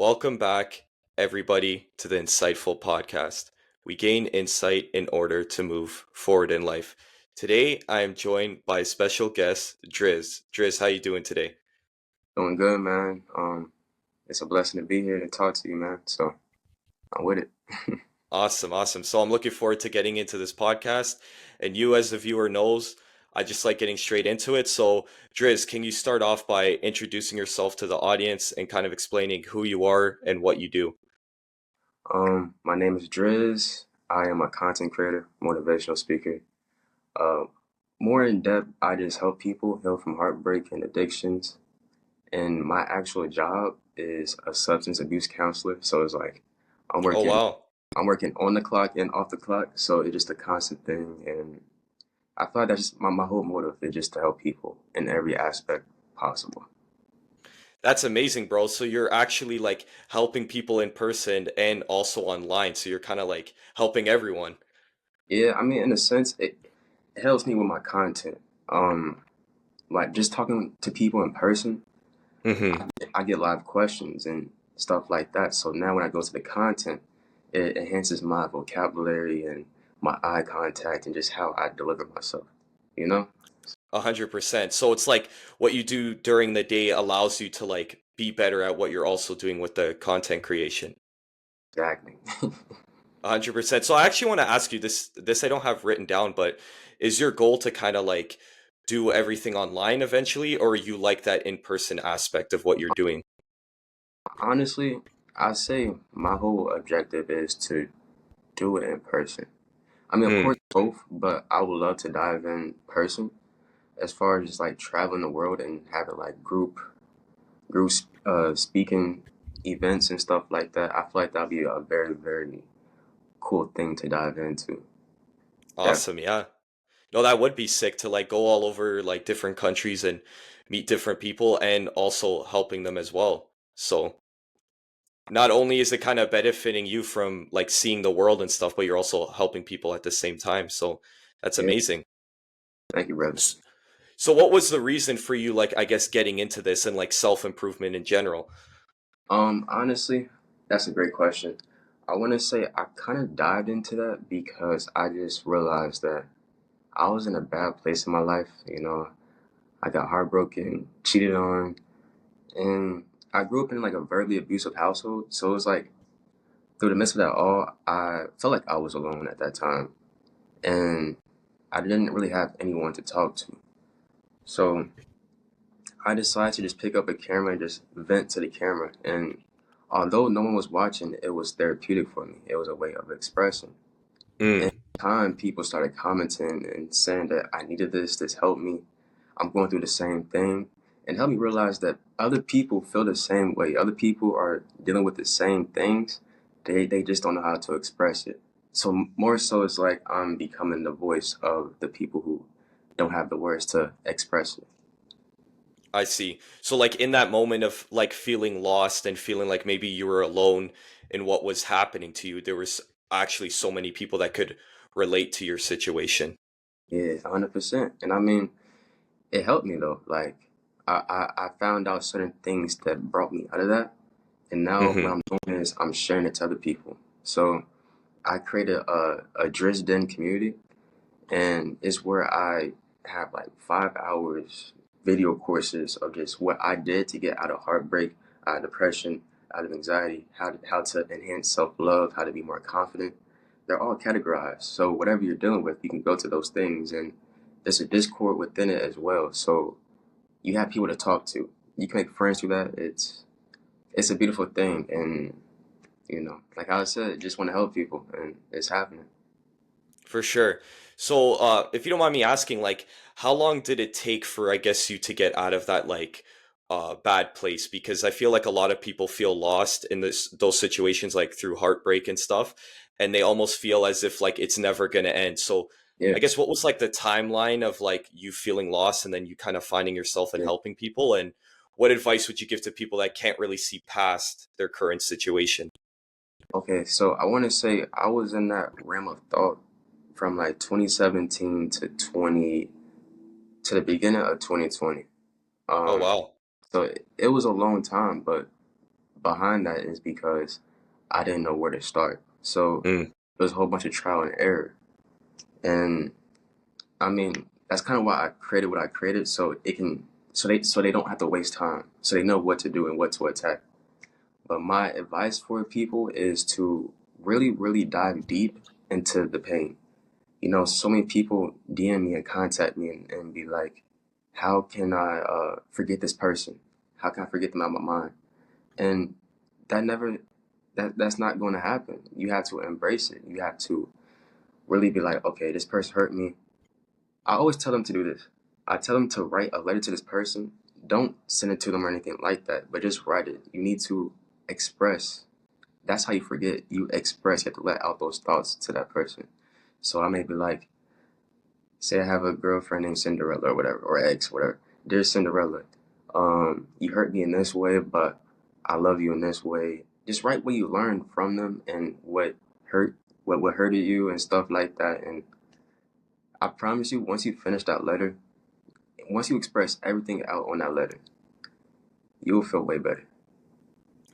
Welcome back, everybody, to the Insightful Podcast. We gain insight in order to move forward in life. Today, I am joined by a special guest, Driz. Driz, how you doing today? Doing good, man. It's a blessing to be here and talk to you, man. So I'm with it. Awesome, awesome. So I'm looking forward to getting into this podcast. And you, as the viewer, knows I just like getting straight into it. So, Driz, can you start off by introducing yourself to the audience and kind of explaining who you are and what you do? My name is Driz. I am a content creator, motivational speaker. Uh, More in depth, I just help people heal from heartbreak and addictions. And my actual job is a substance abuse counselor. So it's like I'm Oh, working, wow. I'm working on the clock and off the clock. So it's just a constant thing, and I feel like that's just my whole motive is just to help people in every aspect possible. That's amazing, bro. So you're actually like helping people in person and also online. So you're kind of like helping everyone. Yeah, I mean, in a sense, it helps me with my content. Um, like just talking to people in person, Hmm. I get live questions and stuff like that. So now when I go to the content, it enhances my vocabulary and my eye contact and just how I deliver myself. You know? 100%. So it's like what you do during the day allows you to like be better at what you're also doing with the content creation. Exactly. 100%. So I actually want to ask you this I don't have written down, but is your goal to kind of like do everything online eventually, or you like that in-person aspect of what you're doing? Honestly, I say my whole objective is to do it in person. I mean, of Mm. course, both, but I would love to dive in person as far as just like traveling the world and having like group speaking events and stuff like that. I feel like that'd be a very cool thing to dive into. Definitely. Awesome, yeah. No, that would be sick to like go all over like different countries and meet different people and also helping them as well. So not only is it kind of benefiting you from like seeing the world and stuff, but you're also helping people at the same time. So that's Yeah. amazing. Thank you, brother. S- So what was the reason for you like I guess getting into this and like self-improvement in general? Honestly, that's a great question. I want to say I kind of dived into that because I just realized that I was in a bad place in my life. I got heartbroken, cheated on, and I grew up in like a verbally abusive household. So it was like through the midst of that all, I felt like I was alone at that time, and I didn't really have anyone to talk to. So I decided to just pick up a camera and just vent to the camera. And although no one was watching, it was therapeutic for me. It was a way of expressing. And Mm, time people started commenting and saying that I needed this helped me. I'm going through the same thing. And helped me realize that other people feel the same way. Other people are dealing with the same things. They just don't know how to express it. So more so it's like I'm becoming the voice of the people who don't have the words to express it. I see. So like in that moment of like feeling lost and feeling like maybe you were alone in what was happening to you, there was actually so many people that could relate to your situation. Yeah, 100%. And I mean, it helped me though. Like, I found out certain things that brought me out of that. And now what Hmm. I'm doing is I'm sharing it to other people. So I created a Drizz community, and it's where I have like 5 hours video courses of just what I did to get out of heartbreak, out of depression, out of anxiety, how to enhance self love, how to be more confident. They're all categorized. So whatever you're dealing with, you can go to those things, and there's a Discord within it as well. So you have people to talk to. You can make friends through that. It's a beautiful thing, and like I said, just want to help people, and it's happening. For sure. So, if you don't mind me asking, like, how long did it take for, I guess, you to get out of that like bad place? Because I feel like a lot of people feel lost in those situations, like through heartbreak and stuff, and they almost feel as if like it's never gonna end. So, Yeah, I guess what was like the timeline of like you feeling lost and then you kind of finding yourself and yeah. helping people, and what advice would you give to people that can't really see past their current situation? Okay, so I want to say I was in that realm of thought from like 2017 to the beginning of 2020. Oh Um, wow. so it was a long time, but behind that is because I didn't know where to start. So Mm, it was a whole bunch of trial and error. And I mean, that's kind of why I created what I created, so it can so they don't have to waste time. So they know what to do and what to attack. But my advice for people is to really, really dive deep into the pain. You know, so many people DM me and contact me and be like, how can I forget this person? How can I forget them out of my mind? And that never that's not going to happen. You have to embrace it. You have to really be like, okay, this person hurt me. I always tell them to do this. I tell them to write a letter to this person. Don't send it to them or anything like that, but just write it. You need to express. That's how you forget. You express. You have to let out those thoughts to that person. So I may be like, say I have a girlfriend named Cinderella or whatever, or ex, whatever. Dear Cinderella, you hurt me in this way, but I love you in this way. Just write what you learned from them and hurt, what hurted you and stuff like that. And I promise you, once you finish that letter, once you express everything out on that letter, you'll feel way better.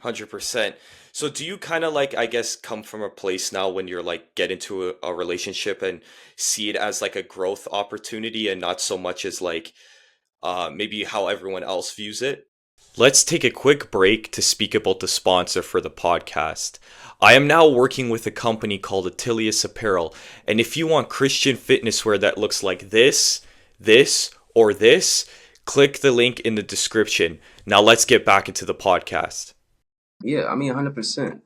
100%. So do you kind of like, I guess, come from a place now when you're like get into a relationship and see it as like a growth opportunity and not so much as like maybe how everyone else views it? Let's take a quick break to speak about the sponsor for the podcast. I am now working with a company called Attilius Apparel, and if you want Christian fitness wear that looks like or this, click the link in the description. Now let's get back into the podcast. Yeah, I mean, 100%.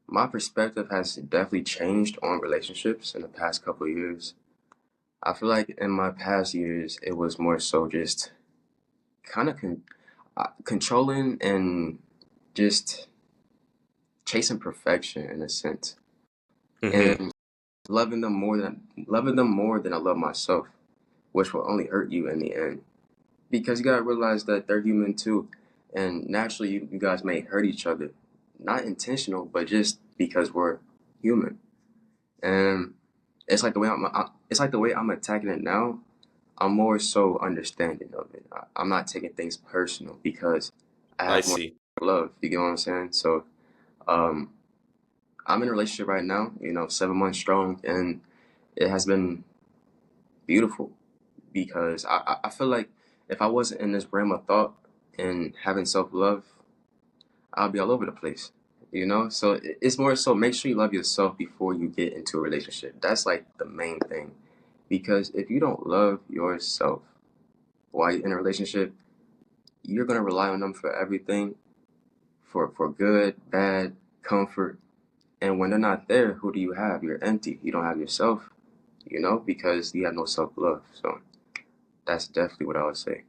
My perspective has definitely changed on relationships in the past couple of years. I feel like in my past years, it was more so just kind of controlling and just chasing perfection in a sense, Mm-hmm. and loving them more than I love myself, which will only hurt you in the end. Because you gotta realize that they're human too, and naturally you guys may hurt each other, not intentional, but just because we're human. And it's like the way I'm attacking it now. I'm more so understanding of it. I'm not taking things personal because I I have more see. love. You get what I'm saying? So um, I'm in a relationship right now. You know, 7 months strong, and it has been beautiful because I feel like if I wasn't in this realm of thought and having self love, I'll be all over the place. You know, so it's more so make sure you love yourself before you get into a relationship. That's like the main thing. Because if you don't love yourself while you're in a relationship, you're gonna rely on them for everything, for good, bad, comfort. And when they're not there, who do you have? You're empty. You don't have yourself, you know, because you have no self love. So that's definitely what I would say.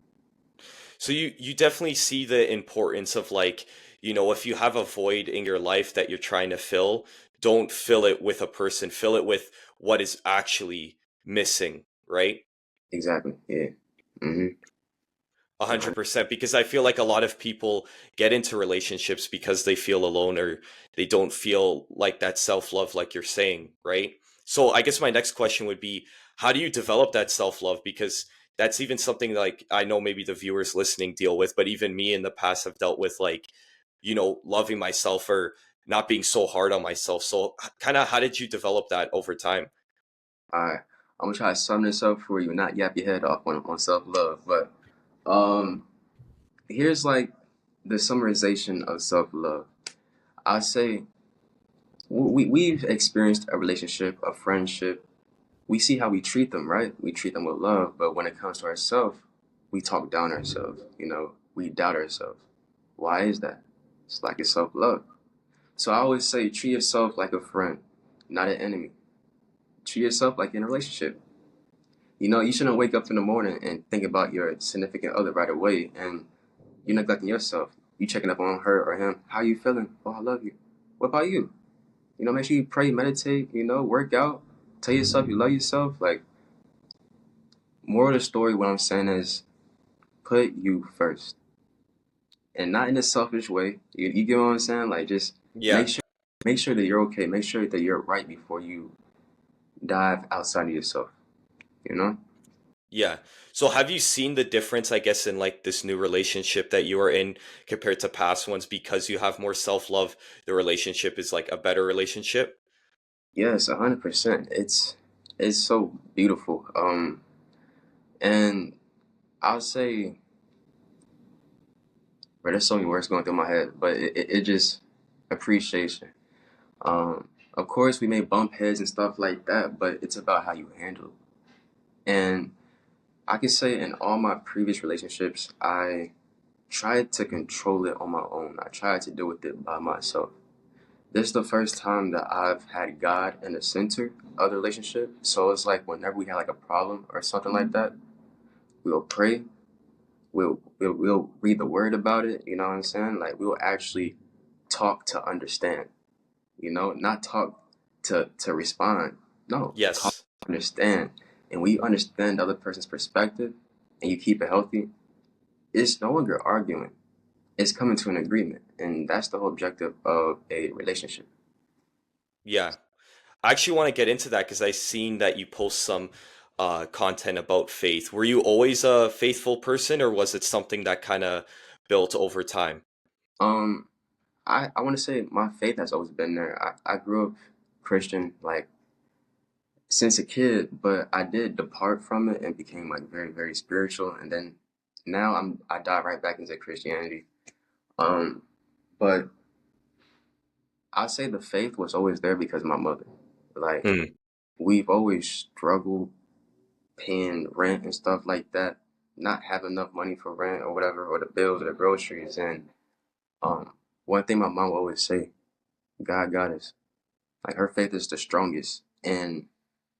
So you definitely see the importance of like, if you have a void in your life that you're trying to fill, don't fill it with a person, fill it with what is actually missing, right? Exactly. Yeah. Mm-hmm. A hundred percent, because I feel like a lot of people get into relationships because they feel alone or they don't feel like that self-love, like you're saying, right? So I guess my next question would be, how do you develop that self-love? Because that's even something like I know maybe the viewers listening deal with, but even me in the past have dealt with like, loving myself or not being so hard on myself. So kind of how did you develop that over time? All right. I'm gonna try to sum this up for you, not yap your head off on self love, but um, here's like the summarization of self love. I say we've experienced a relationship, a friendship. We see how we treat them, right? We treat them with love, but when it comes to ourselves, we talk down ourselves. You know, we doubt ourselves. Why is that? It's like it's self love. So I always say treat yourself like a friend, not an enemy. Treat yourself like in a relationship. You know, you shouldn't wake up in the morning and think about your significant other right away and you're neglecting yourself. You checking up on her or him. How you feeling? Oh, I love you. What about you? You know, make sure you pray, meditate, you know, work out. Tell yourself you love yourself. Like, moral of the story, what I'm saying is put you first. And not in a selfish way. You get what I'm saying? Like, just Yeah. make sure make sure that you're okay. Make sure that you're right before you dive outside of yourself. You know? Yeah. So have you seen the difference, I guess, in like this new relationship that you are in compared to past ones because you have more self-love, the relationship is like a better relationship? Yes, 100%. It's so beautiful. And I'll say, bro, there's so many words going through my head, but it just appreciation. Of course, we may bump heads and stuff like that, but it's about how you handle it. And I can say in all my previous relationships, I tried to control it on my own. I tried to deal with it by myself. This is the first time that I've had God in the center of the relationship. So it's like whenever we had like a problem or something like that, we'll pray, we'll read the word about it, you know what I'm saying? Like we'll actually talk to understand, not talk to respond. No, talk Yes. to understand. And when you understand the other person's perspective and you keep it healthy, it's no longer arguing. It's coming to an agreement. And that's the whole objective of a relationship. Yeah. I actually want to get into that because I seen that you post some content about faith. Were you always a faithful person or was it something that kind of built over time? Um, I want to say my faith has always been there. I grew up Christian like since a kid, but I did depart from it and became like very, very spiritual. And then now I dive right back into Christianity. Um, but I say the faith was always there because of my mother. Like Hmm. we've always struggled paying rent and stuff like that, not having enough money for rent or whatever, or the bills or the groceries. And um, one thing my mom would always say, God got us. Like her faith is the strongest, and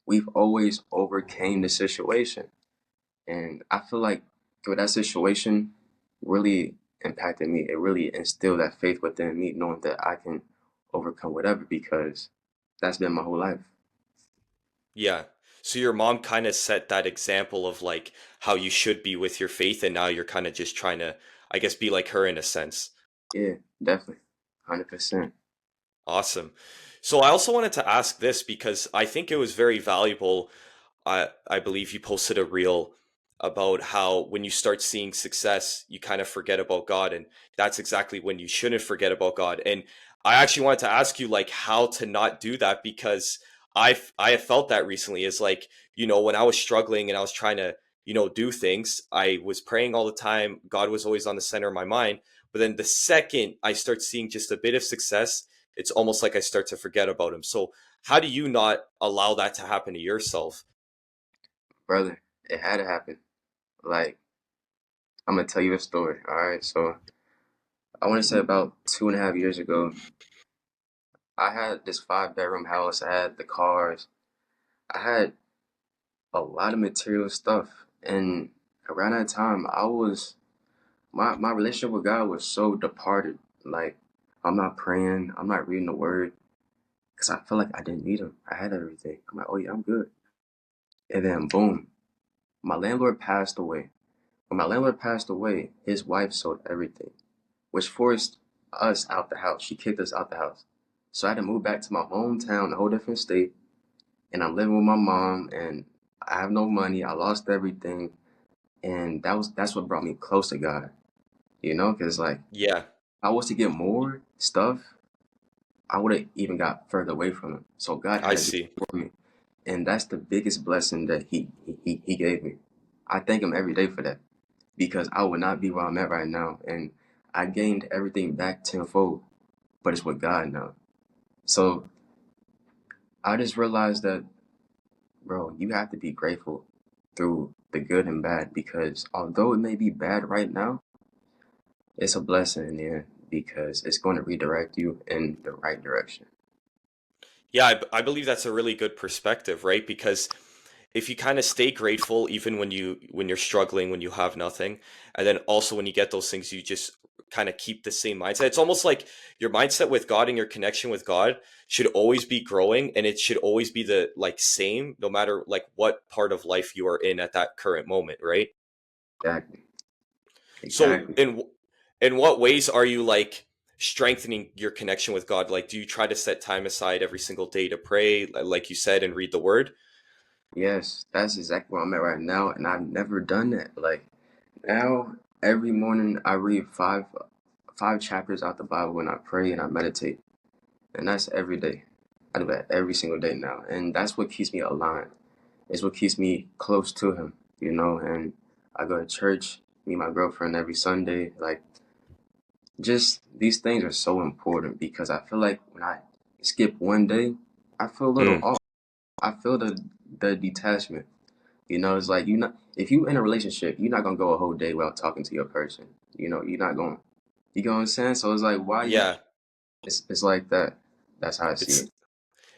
we've always overcame the situation. And I feel like through that situation really impacted me. It really instilled that faith within me, knowing that I can overcome whatever because that's been my whole life. Yeah. So your mom kind of set that example of like how you should be with your faith and now you're kind of just trying to, I guess, be like her in a sense. Yeah, definitely. 100%. Awesome. So I also wanted to ask this because I think it was very valuable. I believe you posted a reel about how when you start seeing success, you kind of forget about God, and that's exactly when you shouldn't forget about God. And I actually wanted to ask you like how to not do that because I have felt that recently. Is like when I was struggling and I was trying to do things, I was praying all the time. God was always on the center of my mind. But then the second I start seeing just a bit of success, it's almost like I start to forget about Him. So how do you not allow that to happen to yourself? Brother, it had to happen. Like, I'm gonna tell you a story. All right. So I want to say about 2.5 years ago, I had this 5 bedroom house. I had the cars. I had a lot of material stuff. And around that time, my relationship with God was so departed. Like, I'm not praying. I'm not reading the word because I felt like I didn't need him. I had everything. I'm like, oh yeah, I'm good. And then boom, my landlord passed away. When my landlord passed away, his wife sold everything, which forced us out the house. She kicked us out the house. So I had to move back to my hometown, a whole different state, and I'm living with my mom and I have no money. I lost everything. And that's what brought me close to God, because like Yeah, if I was to get more stuff, I would have even got further away from him. So God I had to do see. it for me. And that's the biggest blessing that he gave me. I thank him every day for that because I would not be where I'm at right now. And I gained everything back tenfold, but it's with God now. So I just realized that, bro, you have to be grateful through the good and bad because although it may be bad right now, it's a blessing in the end because it's going to redirect you in the right direction. Yeah, I believe that's a really good perspective, right? Because if you kind of stay grateful even when you're struggling, when you have nothing, and then also when you get those things, you just kind of keep the same mindset. It's almost like your mindset with God and your connection with God should always be growing and it should always be the like same no matter like what part of life you are in at that current moment, right? Exactly. So Exactly. in what ways are you like strengthening your connection with God? Like do you try to set time aside every single day to pray, like you said, and read the word? Yes, that's exactly where I'm at right now, and I've never done that. Like now, every morning I read five chapters out the Bible and I pray and I meditate, and that's every day. I do that every single day now, and that's what keeps me aligned. It's what keeps me close to Him, you know. And I go to church, meet my girlfriend every Sunday. Like, just these things are so important because I feel like when I skip one day, I feel a little Mm, off. I feel the detachment. You know, it's like you not if you in a relationship, you're not gonna go a whole day without talking to your person. You know, you're not going. You know what I'm saying? So it's like why you? yeah, It's like that. That's how I see it's it.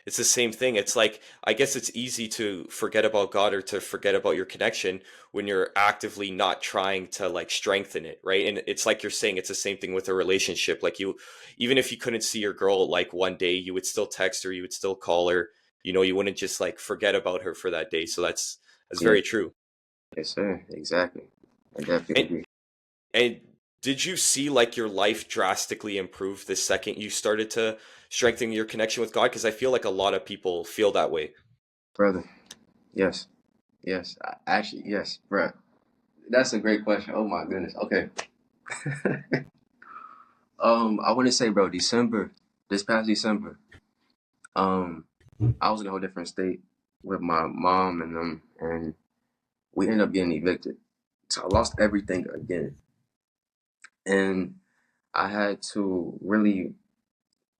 it's the same thing. It's like I guess it's easy to forget about God or to forget about your connection when you're actively not trying to like strengthen it, right? And it's like you're saying it's the same thing with a relationship. Like you, even if you couldn't see your girl like one day, you would still text her, you would still call her. You know, you wouldn't just like forget about her for that day. So that's Yeah, very true. yes, sir. Exactly. I definitely And agree, And did you see like your life drastically improve the second you started to strengthen your connection with God? Because I feel like a lot of people feel that way. brother. Yes, yes. Actually, yes, bro. That's a great question. Oh my goodness. Okay. I want to say, bro, this past December, um, I was in a whole different state with my mom and them, and we ended up getting evicted. So I lost everything again, and I had to really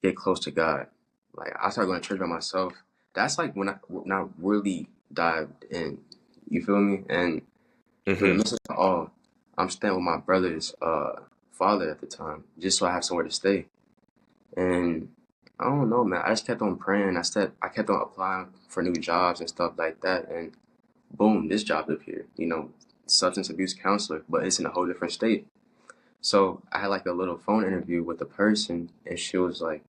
get close to God. Like I started going to church by myself. That's like when I really dived in. You feel me? And through the Hmm. midst of it all, I'm staying with my brother's father at the time, just so I have somewhere to stay. And I don't know, man. I just kept on praying. I kept on applying for new jobs and stuff like that. And boom, this job appeared. You know, substance abuse counselor, but it's in a whole different state. So I had like a little phone interview with the person, and she was like,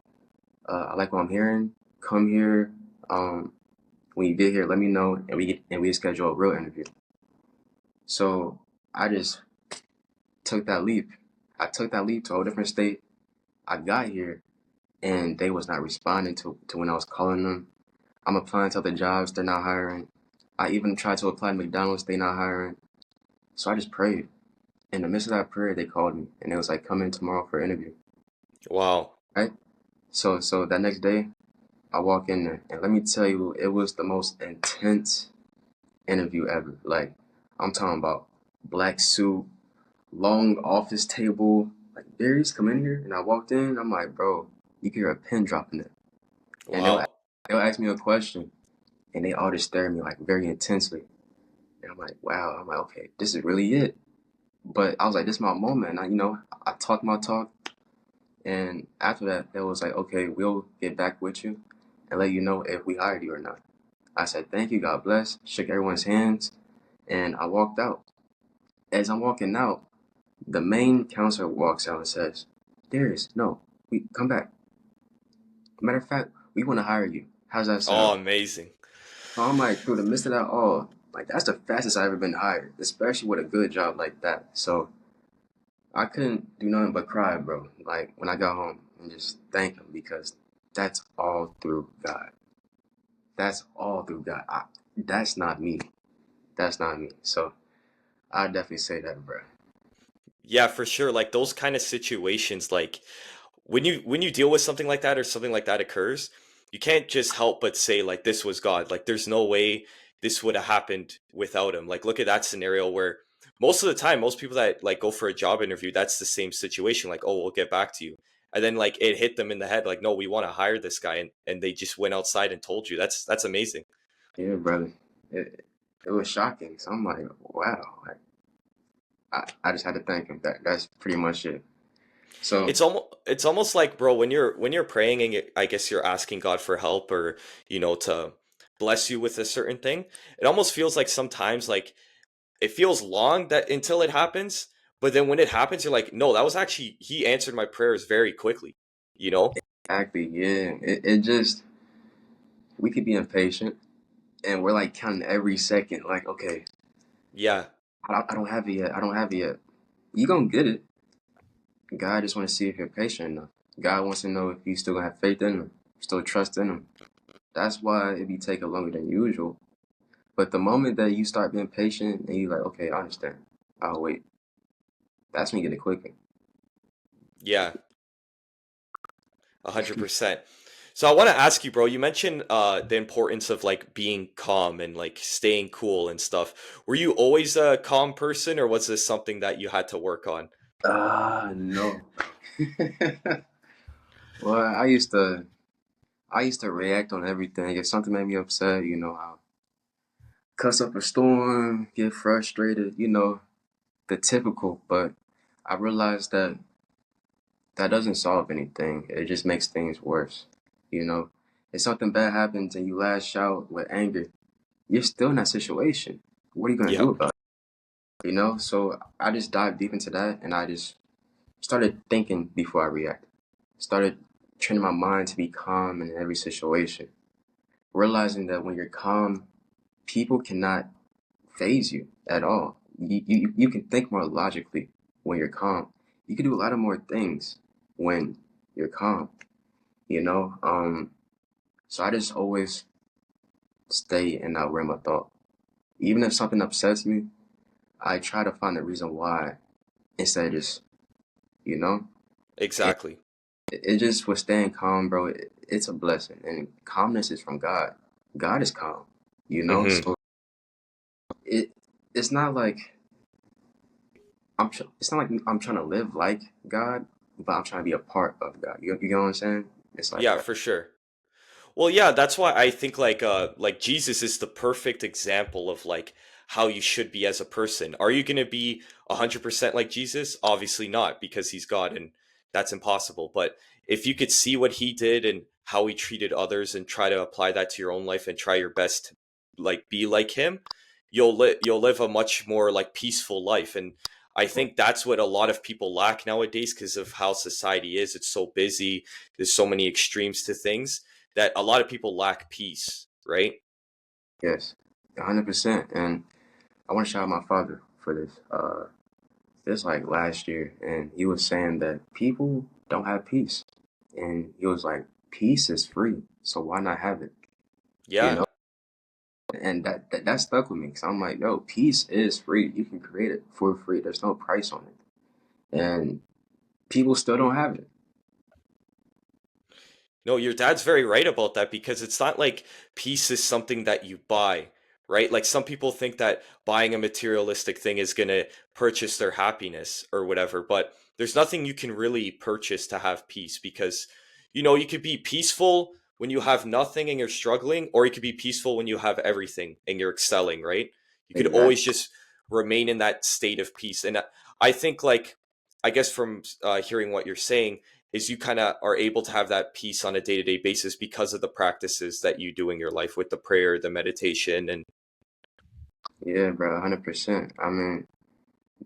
"I like what I'm hearing. Come here. Um, when you get here, let me know, and we schedule a real interview." So I just took that leap. I took that leap to a whole different state. I got here, and they was not responding to when I was calling them. I'm applying to other jobs, they're not hiring. I even tried to apply to McDonald's, they not hiring. So I just prayed. In the midst of that prayer, they called me, and it was like, "Come in tomorrow for an interview." Wow. Right? So that next day, I walk in there, and let me tell you, it was the most intense interview ever. Like, I'm talking about black suit, long office table. Like, Darius, come in here. And I walked in, I'm like, bro, you can hear a pin dropping there. And Wow. they'll ask me a question, and they all just stare at me like very intensely. And I'm like, wow. I'm like, okay, this is really it. But I was like, this is my moment. And I talked my talk. And after that, it was like, okay, we'll get back with you and let you know if we hired you or not. I said, thank you, God bless, shook everyone's hands, and I walked out. As I'm walking out, the main counselor walks out and says, Darius, no, we come back. Matter of fact, we want to hire you. How's that Oh, sound? amazing. So I'm like, through the midst of that all, like that's the fastest I've ever been hired, especially with a good job like that. So I couldn't do nothing but cry, bro. Like when I got home and just thank him because that's all through God. That's all through God. That's not me. That's not me. So I definitely say that, bro. Yeah, for sure. Like those kind of situations, like when you deal with something like that or something like that occurs, you can't just help but say like this was God. Like there's no way this would have happened without him. Like look at that scenario where most of the time most people that like go for a job interview, that's the same situation. Like, oh, we'll get back to you. And then like it hit them in the head, like, no, we want to hire this guy, and they just went outside and told you. That's amazing. Yeah, brother. It was shocking. So I'm like, wow. Like I just had to thank him. That's pretty much it. So It's almost like, bro, when you're praying and I guess you're asking God for help or to bless you with a certain thing. It almost feels like sometimes like it feels long that until it happens, but then when it happens, you're like, no, that was actually he answered my prayers very quickly. You know? exactly, yeah. It just we could be impatient and we're like counting every second, like, okay, Yeah. I don't have it yet. I don't have it yet. You gonna get it. God just want to see if you're patient enough. God wants to know if you still gonna have faith in him, still trust in him. That's why it be taking longer than usual. But the moment that you start being patient and you like, okay, I understand. I'll wait. That's when you get it clicking. Yeah, 100%. So I want to ask you, bro, you mentioned the importance of like being calm and like staying cool and stuff. Were you always a calm person or was this something that you had to work on? No. Well, I used to react on everything. If something made me upset, I'll cuss up a storm, get frustrated, the typical. But I realized that that doesn't solve anything. It just makes things worse. You know, if something bad happens and you lash out with anger, you're still in that situation. What are you gonna do Yep, about it? So I just dived deep into that and I just started thinking before I react. Started training my mind to be calm in every situation. Realizing that when you're calm, people cannot phase you at all. You can think more logically when you're calm. You can do a lot of more things when you're calm, you know? So I just always stay in that realm of thought. Even if something upsets me, I try to find the reason why instead of just, you know? And exactly. it just with staying calm, bro, it's a blessing. And calmness is from God. God is calm, Hmm. So it it's not like it's not like I'm trying to live like God, but I'm trying to be a part of God. You know what I'm saying? It's like Yeah, that. for sure. Well, yeah, that's why I think like Jesus is the perfect example of like how you should be as a person. Are you going to be 100% like Jesus? Obviously not because he's God and that's impossible. But if you could see what he did and how he treated others and try to apply that to your own life and try your best to like be like him, you'll live a much more like peaceful life and I think that's what a lot of people lack nowadays because of how society is. It's so busy. There's so many extremes to things that a lot of people lack peace, right? Yes, 100%. And I want to shout out my father for this. This like last year, and he was saying that people don't have peace, and he was like, peace is free, so why not have it? You Yeah, know, and that stuck with me because I'm like, yo, peace is free. You can create it for free. There's no price on it, and people still don't have it. no, your dad's very right about that because it's not like peace is something that you buy, right? Like some people think that buying a materialistic thing is going to purchase their happiness or whatever, but there's nothing you can really purchase to have peace because, you could be peaceful when you have nothing and you're struggling, or you could be peaceful when you have everything and you're excelling, right? You could Exactly. always just remain in that state of peace. And I think, like, I guess from hearing what you're saying, is you kind of are able to have that peace on a day-to-day basis because of the practices that you do in your life with the prayer, the meditation, and Yeah, bro, 100%. I mean,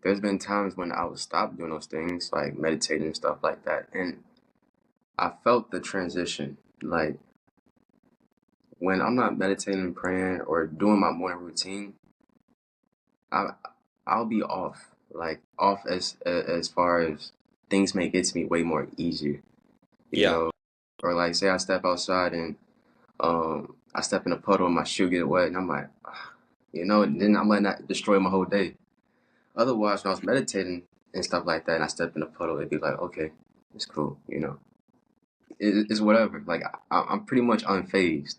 there's been times when I would stop doing those things, like meditating and stuff like that, and I felt the transition. Like when I'm not meditating, praying, or doing my morning routine, I I'll be off, like off as far as things may get to me way more easier, you yeah. know. Or like say I step outside and I step in a puddle and my shoe get wet, and I'm like, and then I might not destroy my whole day. Otherwise, when I was meditating and stuff like that, and I step in a puddle, it'd be like, okay, it's cool. It's whatever. Like I'm pretty much unfazed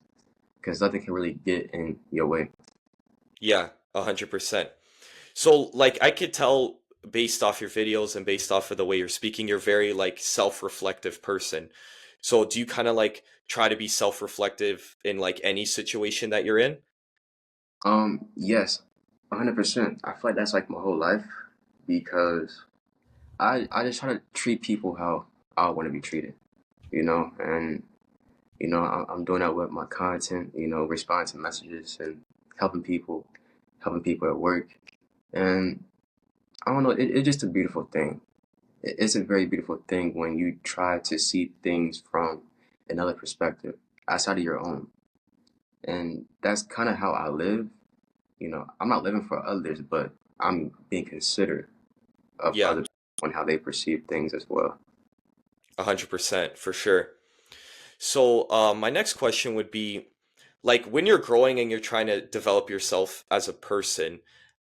because nothing can really get in your way. Yeah, 100%. So like I could tell based off your videos and based off of the way you're speaking, you're very like self-reflective person. So do you kind of like try to be self-reflective in like any situation that you're in? Yes, 100%. I feel like that's like my whole life because I just try to treat people how I want to be treated, and I'm doing that with my content, responding to messages and helping people, helping people at work, and I don't know, it's just a beautiful thing. It's a very beautiful thing when you try to see things from another perspective outside of your own. And that's kind of how I live. I'm not living for others, but I'm being considerate of Yeah, other people and how they perceive things as well. 100% for sure. So, my next question would be like when you're growing and you're trying to develop yourself as a person,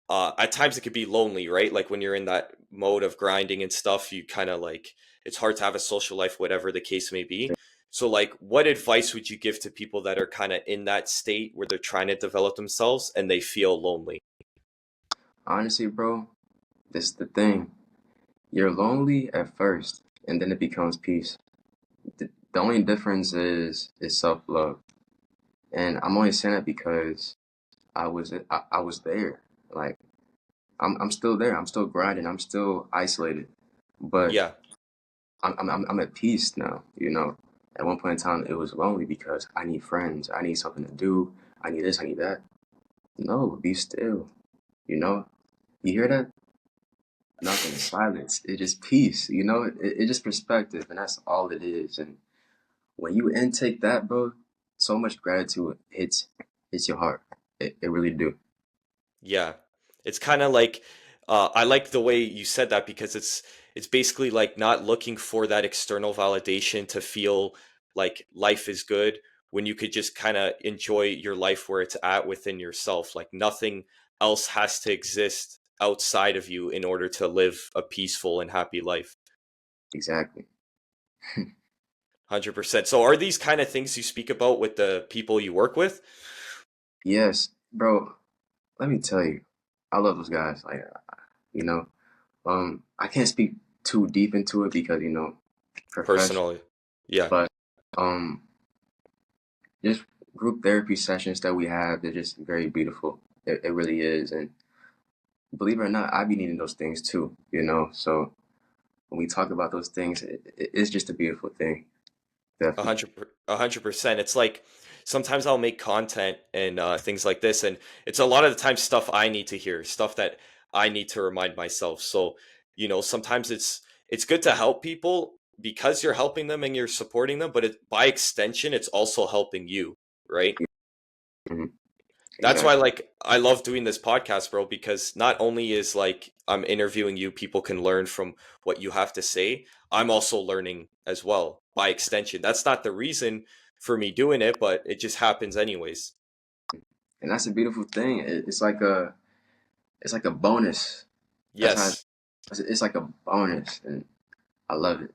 at times it could be lonely, right? Like when you're in that mode of grinding and stuff, you kind of like it's hard to have a social life, whatever the case may be. So, like, what advice would you give to people that are kind of in that state where they're trying to develop themselves and they feel lonely? Honestly, bro, this is the thing. You're lonely at first, and then it becomes peace. The only difference is self-love. And I'm only saying that because I was there. Like I'm still there. I'm still grinding. I'm still isolated. But Yeah, I'm at peace now, you know. At one point in time it was lonely because I need friends. I need something to do. I need this, I need that. No, be still, you know. You hear that? Nothing, silence. It's just peace, you know. It's just perspective, and that's all it is. And when you intake that, bro, so much gratitude hits your heart. It really do. yeah. It's kind of like I like the way you said that because it's basically like not looking for that external validation to feel like life is good when you could just kind of enjoy your life where it's at within yourself. Like nothing else has to exist outside of you in order to live a peaceful and happy life. Exactly. 100%. So are these kind of things you speak about with the people you work with? Yes, bro. Let me tell you, I love those guys. Like, you know, I can't speak too deep into it because professional. Personally? Yeah. But um, just group therapy sessions that we have, they're just very beautiful. It really is. And believe it or not, I be needing those things too. You know, so when we talk about those things, it's just a beautiful thing. A Definitely. hundred, 100%. It's like sometimes I'll make content and things like this, and it's a lot of the time stuff I need to hear, stuff that I need to remind myself. So, sometimes it's good to help people because you're helping them and you're supporting them, but by extension, it's also helping you, right? Mhm. That's why Exactly. like I love doing this podcast, bro, because not only is like I'm interviewing you, people can learn from what you have to say, I'm also learning as well by extension. That's not the reason for me doing it, but it just happens anyways. And that's a beautiful thing. It's like a bonus. That's how Yes, it's like a bonus, and I love it.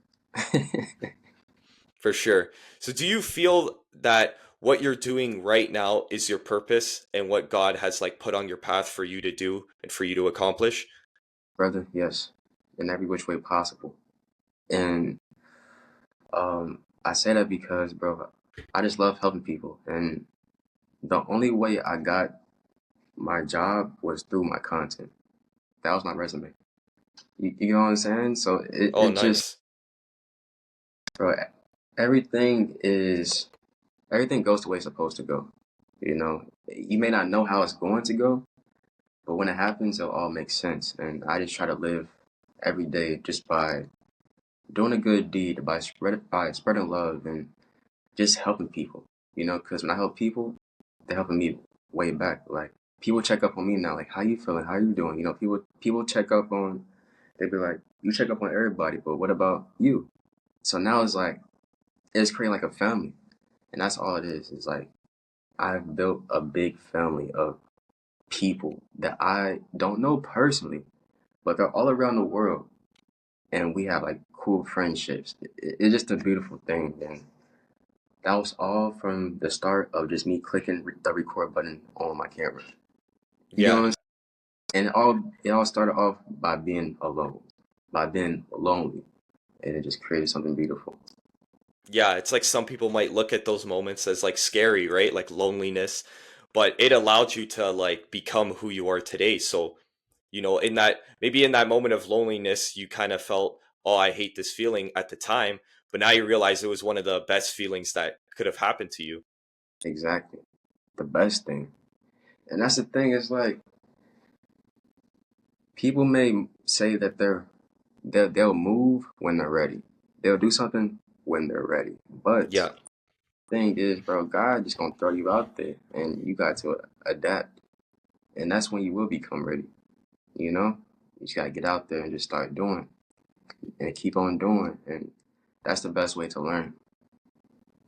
for sure. So do you feel that what you're doing right now is your purpose and what God has like put on your path for you to do and for you to accomplish? Brother, yes, in every which way possible. And I say that because, bro, I just love helping people, and the only way I got my job was through my content. That was my resume. You know what I'm saying? So Oh, it just, nice. bro, everything is everything goes the way it's supposed to go. You know, you may not know how it's going to go, but when it happens, it'll all make sense. And I just try to live every day just by doing a good deed, by spreading love and just helping people. You know, because when I help people, they're helping me way back. Like people check up on me now, like how you feeling, how you doing? You know, people check up on. They be like, you check up on everybody, but what about you? So now it's like it's creating like a family, and that's all it is. It's like I've built a big family of people that I don't know personally, but they're all around the world, and we have like cool friendships. It's just a beautiful thing, and that was all from the start of just me clicking the record button on my camera. You know what Yeah. I'm saying? And it all started off by being alone, by being lonely, and it just created something beautiful. Yeah, it's like some people might look at those moments as like scary, right? Like loneliness, but it allowed you to like become who you are today. So, in that maybe in that moment of loneliness, you kind of felt, "Oh, I hate this feeling" at the time, but now you realize it was one of the best feelings that could have happened to you. Exactly, the best thing. And that's the thing. It's like people may say that they'll move when they're ready. They'll do something when they're ready. But Yeah, thing is, bro, God just gonna throw you out there, and you got to adapt, and that's when you will become ready. You know, you just gotta get out there and just start doing, and keep on doing, and that's the best way to learn.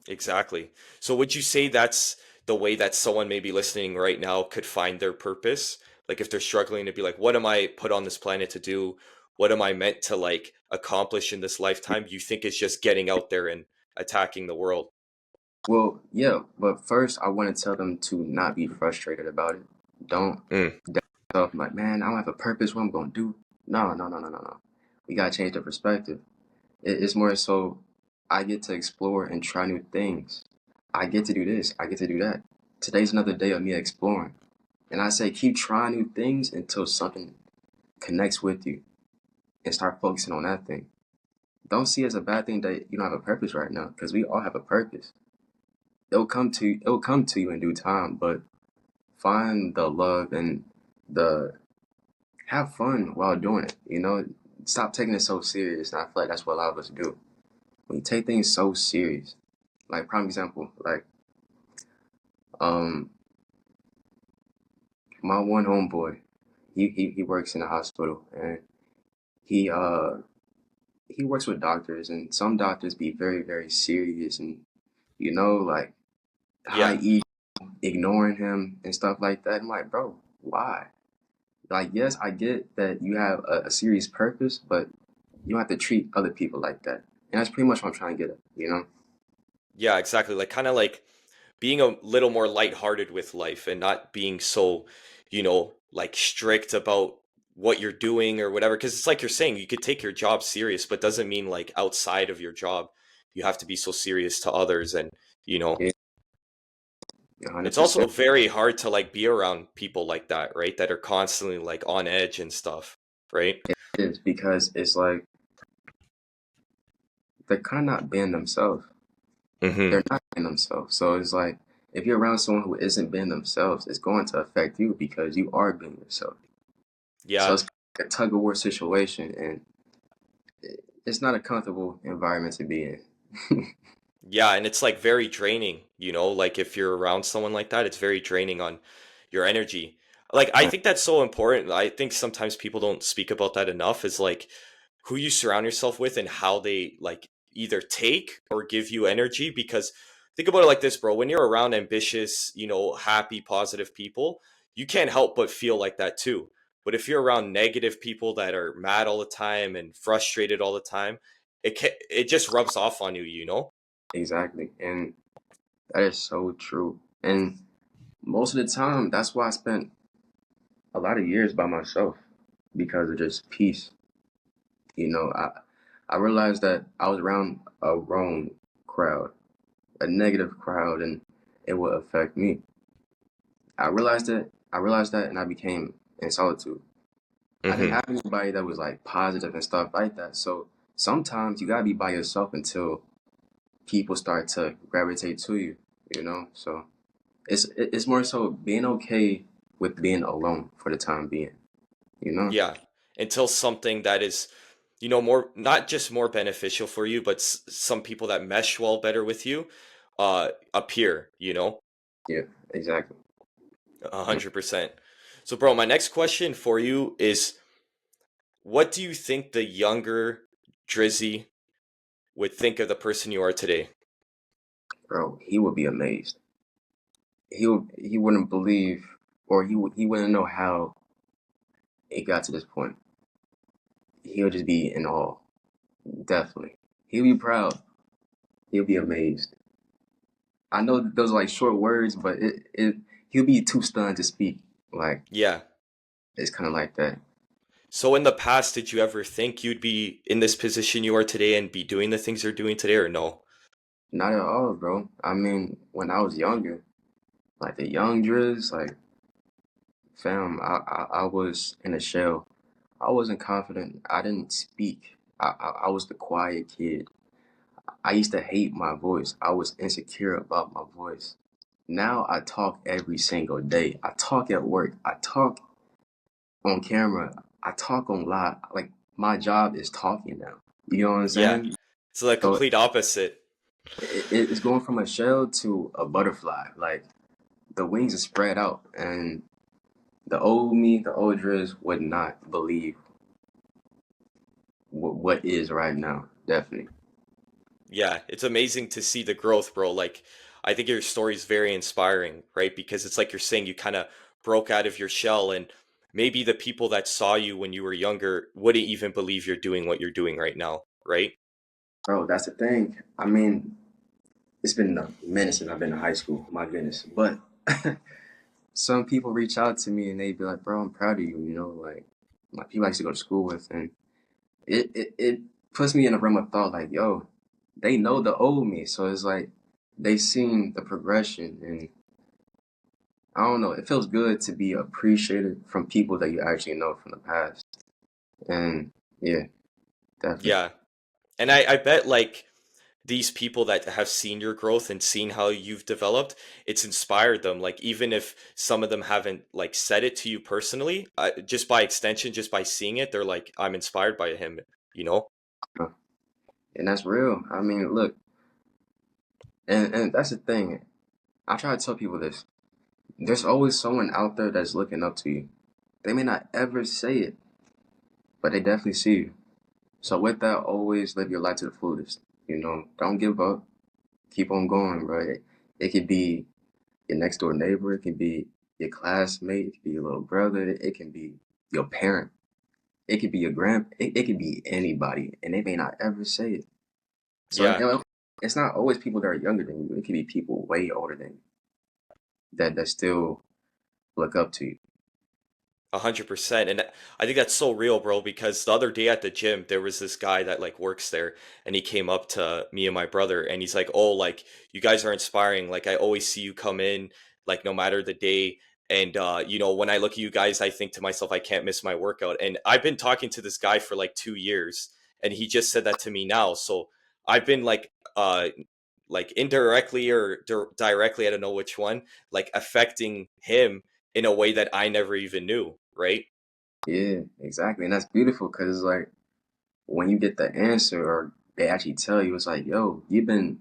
exactly. So would you say that's the way that someone maybe listening right now could find their purpose? Like if they're struggling to be like, what am I put on this planet to do? What am I meant to like accomplish in this lifetime? You think it's just getting out there and attacking the world? Well, yeah, but first I want to tell them to not be frustrated about it. Don't Mm, doubt yourself like, man, I don't have a purpose. What I'm gonna do? No, no, no, no, no, no. We gotta change the perspective. It's more so I get to explore and try new things. I get to do this. I get to do that. Today's another day of me exploring. And I say keep trying new things until something connects with you and start focusing on that thing. Don't see it as a bad thing that you don't have a purpose right now, because we all have a purpose. It'll come to you in due time, but find the love and the have fun while doing it. Stop taking it so serious. And I feel like that's what a lot of us do. When you take things so serious, like prime example, like um my one homeboy, he works in a hospital, and he uh he works with doctors, and some doctors be very, very serious, and like high yeah. E ignoring him and stuff like that. I'm like, bro, why? Like, yes, I get that you have a serious purpose, but you don't have to treat other people like that. And that's pretty much what I'm trying to get at? Yeah, exactly. Like kind of like being a little more lighthearted with life and not being so, like strict about what you're doing or whatever. Because it's like you're saying, you could take your job serious, but doesn't mean like outside of your job, you have to be so serious to others. And, you know, Yeah, it's 100%. also very hard to like be around people like that, right? That are constantly like on edge and stuff, right? It is because it's like they're kind of not being themselves. Hmm. They're not being themselves. So it's like if you're around someone who isn't being themselves, it's going to affect you because you are being yourself. So Yeah. it's like a tug of war situation, and it's not a comfortable environment to be in. Yeah, and it's like very draining, like if you're around someone like that, it's very draining on your energy. Like I think that's so important. I think sometimes people don't speak about that enough is like who you surround yourself with and how they like either take or give you energy because think about it like this, bro. When you're around ambitious, happy, positive people, you can't help but feel like that too. But if you're around negative people that are mad all the time and frustrated all the time, it just rubs off on you, you know? Exactly. And that is so true. And most of the time, that's why I spent a lot of years by myself because of just peace. I realized that I was around a wrong crowd, a negative crowd, and it would affect me. I realized that, and I became in solitude. I didn't Hmm. have anybody that was like positive and stuff like that. So sometimes you gotta be by yourself until people start to gravitate to you. So it's more so being okay with being alone for the time being. Yeah, until something that is, more not just more beneficial for you, but some people that mesh well better with you, appear. Yeah, exactly. 100%. So, bro, my next question for you is, what do you think the younger Drizzy would think of the person you are today? Bro, he would be amazed. He wouldn't believe, or he wouldn't know how it got to this point. He'll just be in awe. Definitely. He'll be proud. He'll be amazed. I know that those are like short words, but he'll be too stunned to speak. Like Yeah. it's kind of like that. So, in the past, did you ever think you'd be in this position you are today and be doing the things you're doing today, or no? Not at all, bro. I mean, when I was younger, like the young Driz, like fam, I was in a shell. I wasn't confident. I didn't speak. I was the quiet kid. I used to hate my voice. I was insecure about my voice. Now I talk every single day. I talk at work. I talk on camera. I talk on live. Like my job is talking now. You know what I'm Yeah. saying? So, the So complete opposite. it's going from a shell to a butterfly. Like the wings are spread out, and the old me, the old Driz, would not believe what is right now. Definitely. Yeah, it's amazing to see the growth, bro. Like, I think your story is very inspiring, right? Because it's like you're saying you kind of broke out of your shell, and maybe the people that saw you when you were younger wouldn't even believe you're doing what you're doing right now, right? Bro, that's the thing. I mean, it's been a minute since I've been to high school. My goodness, but some people reach out to me and they be like, "Bro, I'm proud of you." You know, like people I used to go to school with, and it puts me in a realm of thought. Like, yo, they know the old me, so it's like they seen the progression, and I don't know. It feels good to be appreciated from people that you actually know from the past, and yeah, definitely. Yeah. And I bet like these people that have seen your growth and seen how you've developed, it's inspired them. Like even if some of them haven't like said it to you personally, just by extension, just by seeing it, they're like, I'm inspired by him, you know? And that's real. I mean, look, and that's the thing. I try to tell people this. There's always someone out there that's looking up to you. They may not ever say it, but they definitely see you. So with that, always live your life to the fullest. You know, don't give up. Keep on going, bro. It could be your next door neighbor. It can be your classmate. It could be your little brother. It can be your parent. It could be your it could be anybody, and they may not ever say it. So Yeah. it's not always people that are younger than you. It could be people way older than you that still look up to you. 100%. And I think that's so real, bro, because the other day at the gym, there was this guy that like works there and he came up to me and my brother and he's like, "Oh, like you guys are inspiring. Like I always see you come in like no matter the day. And you know, when I look at you guys, I think to myself, I can't miss my workout." And I've been talking to this guy for like 2 years and he just said that to me now. So I've been like indirectly or directly, I don't know which one, like affecting him in a way that I never even knew, right? Yeah, exactly. And that's beautiful because it's like when you get the answer or they actually tell you, it's like, yo, you've been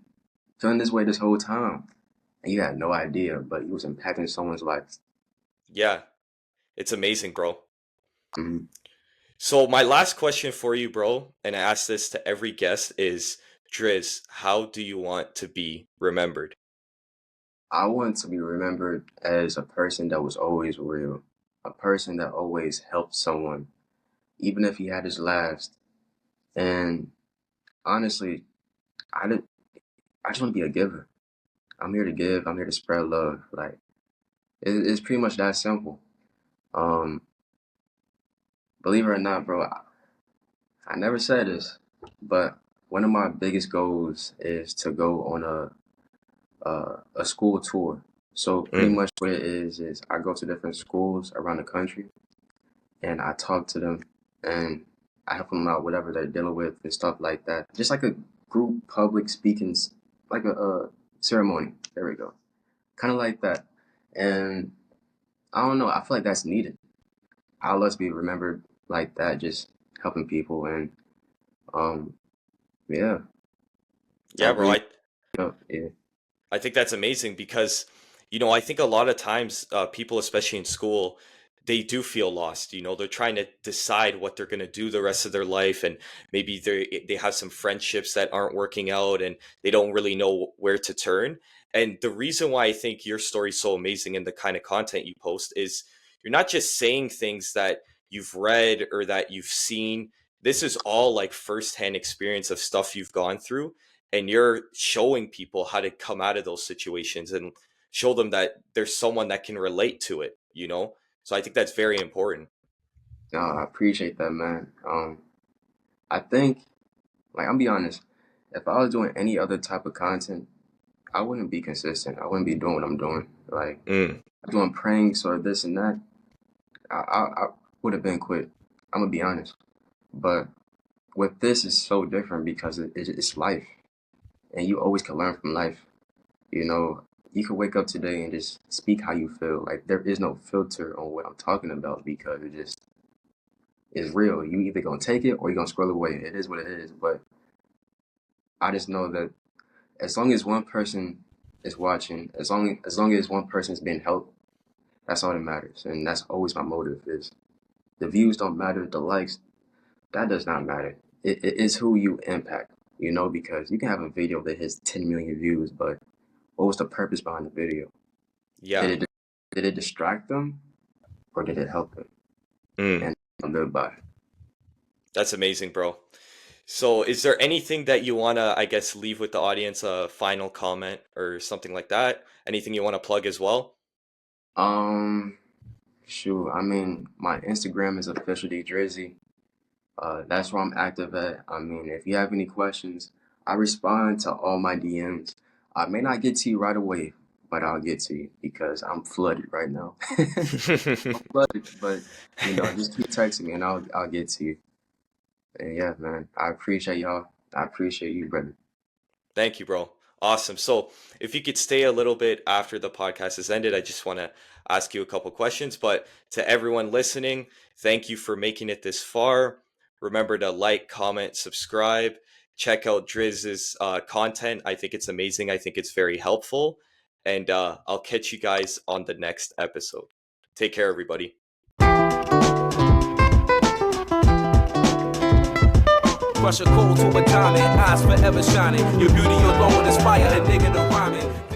feeling this way this whole time. And you had no idea, but you was impacting someone's life. Yeah, it's amazing, bro. Mhm. So my last question for you, bro, and I ask this to every guest is, Driz, how do you want to be remembered? I want to be remembered as a person that was always real, a person that always helped someone, even if he had his last. And honestly, I didn't, I just want to be a giver. I'm here to give. I'm here to spread love. Like it's pretty much that simple. Um, believe it or not, bro, I never said this, but one of my biggest goals is to go on a school tour. So pretty Mm, much what it is I go to different schools around the country and I talk to them and I help them out whatever they're dealing with and stuff like that. Just like a group public speaking, like a ceremony. There we go. Kind of like that. And I don't know. I feel like that's needed. I love to be remembered like that, just helping people and um yeah, yeah, that bro. really yeah. I think that's amazing because, you know, I think a lot of times people, especially in school, they do feel lost. You know, they're trying to decide what they're going to do the rest of their life, and maybe they have some friendships that aren't working out, and they don't really know where to turn. And the reason why I think your story's so amazing and the kind of content you post is you're not just saying things that you've read or that you've seen. This is all like firsthand experience of stuff you've gone through, and you're showing people how to come out of those situations and show them that there's someone that can relate to it, you know? So I think that's very important. No, I appreciate that, man. I think, like, I'm be honest, if I was doing any other type of content, I wouldn't be consistent. I wouldn't be doing what I'm doing. Like, Mm, doing pranks or this and that, I would have been quit. I'm gonna be honest. But with this, it's so different because it's life, and you always can learn from life. You know, you can wake up today and just speak how you feel. Like, there is no filter on what I'm talking about because it just is real. You either gonna take it or you're gonna scroll away. It is what it is. But I just know that as long as one person is watching, as long as one person is being helped, that's all that matters. And that's always my motive is the views don't matter, the likes, that does not matter. It is who you impact, you know, because you can have a video that hits 10 million views, but what was the purpose behind the video? Yeah. Did it did it distract them or did it help them? Mm. And I live by it. That's amazing, bro. So, is there anything that you want to, I guess, leave with the audience, a final comment or something like that? Anything you want to plug as well? Um, Shoot, I mean, my Instagram is officially Drizzy. That's where I'm active at. I mean, if you have any questions, I respond to all my DMs. I may not get to you right away, but I'll get to you because I'm flooded right now. I'm flooded, but just keep texting me and I'll get to you. And yeah, man, I appreciate y'all. I appreciate you, brother. Thank you, bro. Awesome. So, if you could stay a little bit after the podcast has ended, I just want to ask you a couple questions. But to everyone listening, thank you for making it this far. Remember to like, comment, subscribe. Check out Drizz's content. I think it's amazing. I think it's very helpful. And I'll catch you guys on the next episode. Take care, everybody. Crush a cold to a diamond, eyes forever shining. Your beauty alone inspire a nigga to rhyming.